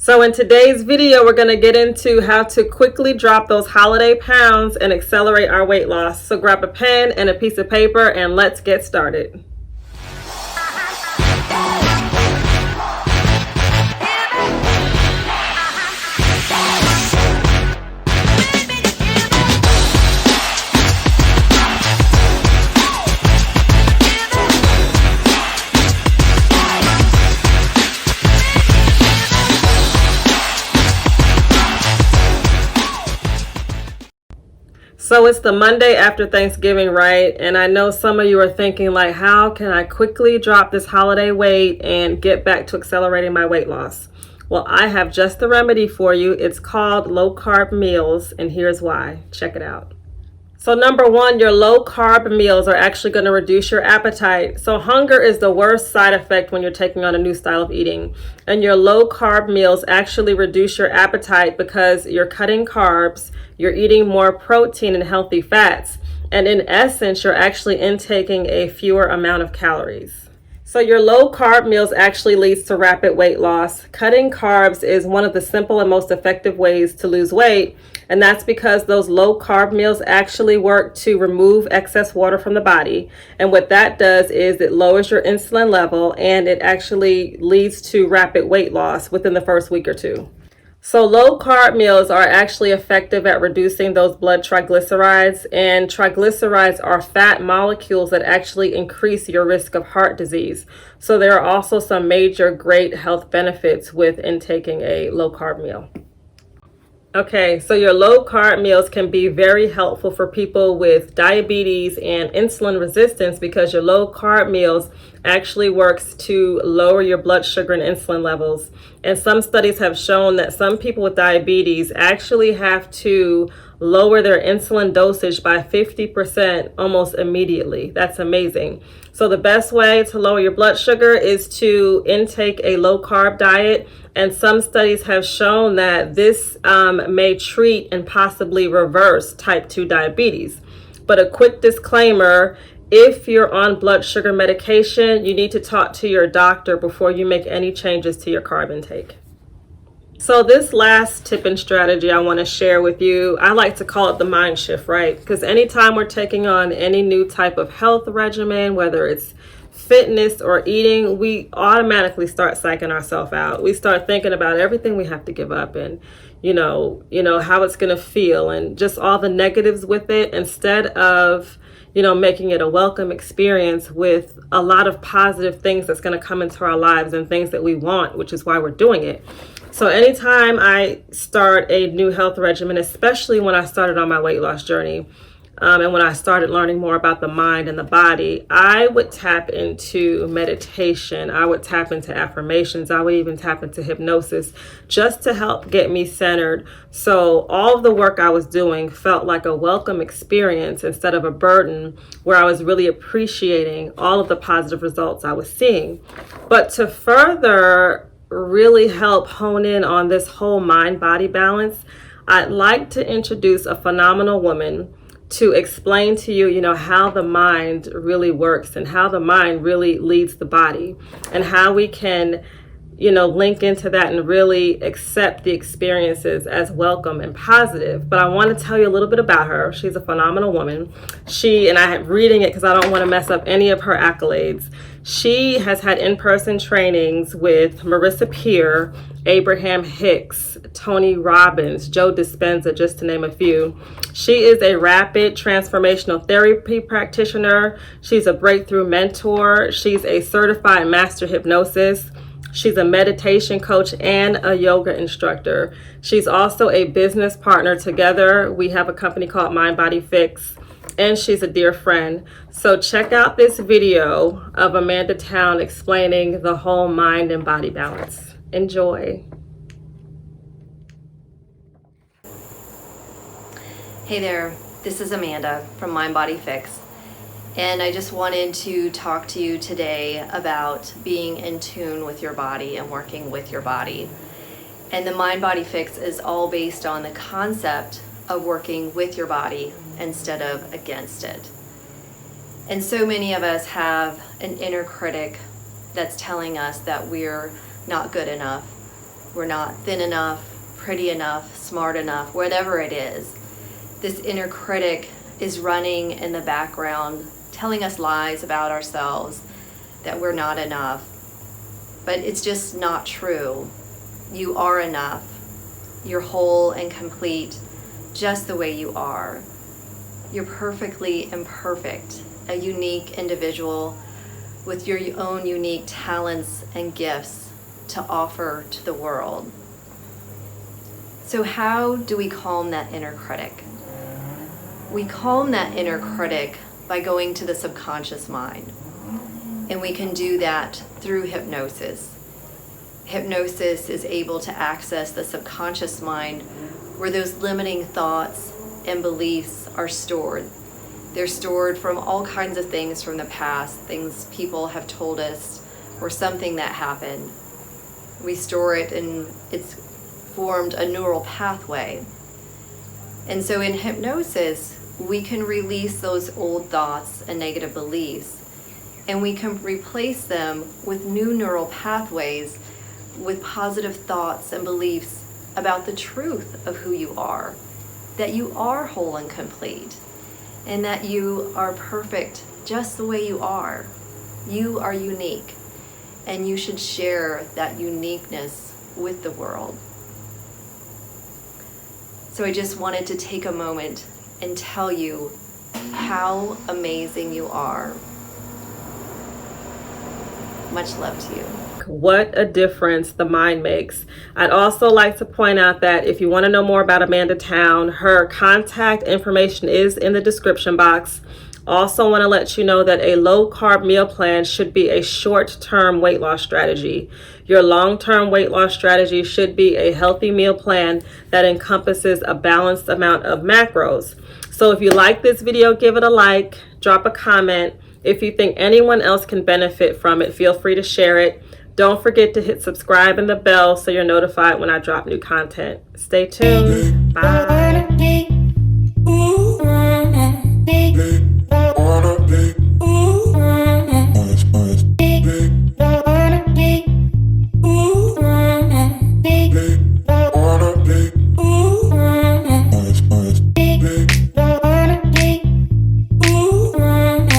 So in today's video, we're going to get into how to quickly drop those holiday pounds and accelerate our weight loss. So grab a pen and a piece of paper and let's get started. So it's the Monday after Thanksgiving, right? And I know some of you are thinking like, how can I quickly drop this holiday weight and get back to accelerating my weight loss? Well, I have just the remedy for you. It's called low carb meals, and here's why. Check it out. So number one, your low carb meals are actually going to reduce your appetite. So hunger is the worst side effect when you're taking on a new style of eating. And your low carb meals actually reduce your appetite because you're cutting carbs, you're eating more protein and healthy fats. And in essence, you're actually intaking a fewer amount of calories. So your low carb meals actually leads to rapid weight loss. Cutting carbs is one of the simple and most effective ways to lose weight. And that's because those low carb meals actually work to remove excess water from the body. And what that does is it lowers your insulin level and it actually leads to rapid weight loss within the first week or two. So low carb meals are actually effective at reducing those blood triglycerides, and triglycerides are fat molecules that actually increase your risk of heart disease. So there are also some major great health benefits with intaking a low carb meal. Okay, so your low carb meals can be very helpful for people with diabetes and insulin resistance because your low carb meals actually works to lower your blood sugar and insulin levels. And some studies have shown that some people with diabetes actually have to lower their insulin dosage by 50% almost immediately. That's amazing. So the best way to lower your blood sugar is to intake a low carb diet. And some studies have shown that this may treat and possibly reverse type 2 diabetes. But a quick disclaimer, if you're on blood sugar medication, you need to talk to your doctor before you make any changes to your carb intake. So this last tip and strategy I want to share with you, I like to call it the mind shift, right? Because anytime we're taking on any new type of health regimen, whether it's fitness or eating, we automatically start psyching ourselves out. We start thinking about everything we have to give up and, you know, how it's going to feel and just all the negatives with it instead of, making it a welcome experience with a lot of positive things that's going to come into our lives and things that we want, which is why we're doing it. So anytime I start a new health regimen, especially when I started on my weight loss journey, and when I started learning more about the mind and the body, I would tap into meditation. I would tap into affirmations. I would even tap into hypnosis just to help get me centered. So all of the work I was doing felt like a welcome experience instead of a burden, where I was really appreciating all of the positive results I was seeing. But to further really help hone in on this whole mind-body balance, I'd like to introduce a phenomenal woman to explain to you, how the mind really works and how the mind really leads the body and how we can, link into that and really accept the experiences as welcome and positive. But I want to tell you a little bit about her. She's a phenomenal woman. And I'm reading it because I don't want to mess up any of her accolades. She has had in-person trainings with Marissa Peer, Abraham Hicks, Tony Robbins, Joe Dispenza, just to name a few. She is a rapid transformational therapy practitioner. She's a breakthrough mentor. She's a certified master hypnosis. She's a meditation coach and a yoga instructor. She's also a business partner. Together, we have a company called Mind Body Fix. And she's a dear friend. So check out this video of Amanda Towne explaining the whole mind and body balance. Enjoy. Hey there, this is Amanda from Mind Body Fix. And I just wanted to talk to you today about being in tune with your body and working with your body. And the Mind Body Fix is all based on the concept of working with your body instead of against it. And so many of us have an inner critic that's telling us that we're not good enough, we're not thin enough, pretty enough, smart enough, whatever it is. This inner critic is running in the background, telling us lies about ourselves, that we're not enough. But it's just not true. You are enough. You're whole and complete, just the way you are. You're perfectly imperfect, a unique individual with your own unique talents and gifts to offer to the world. So how do we calm that inner critic? We calm that inner critic by going to the subconscious mind. And we can do that through hypnosis. Hypnosis is able to access the subconscious mind where those limiting thoughts and beliefs are stored. They're stored from all kinds of things from the past, things people have told us, or something that happened. We store it and it's formed a neural pathway. And so in hypnosis, we can release those old thoughts and negative beliefs, and we can replace them with new neural pathways with positive thoughts and beliefs about the truth of who you are, that you are whole and complete, and that you are perfect just the way you are. You are unique, and you should share that uniqueness with the world. So I just wanted to take a moment and tell you how amazing you are. Much love to you. What a difference the mind makes. I'd also like to point out that if you want to know more about Amanda Towne, her contact information is in the description box. Also want to let you know that a low carb meal plan should be a short-term weight loss strategy. Your long-term weight loss strategy should be a healthy meal plan that encompasses a balanced amount of macros. So if you like this video, give it a like, drop a comment. If you think anyone else can benefit from it, feel free to share it. Don't forget to hit subscribe and the bell so you're notified when I drop new content. Stay tuned. Bye.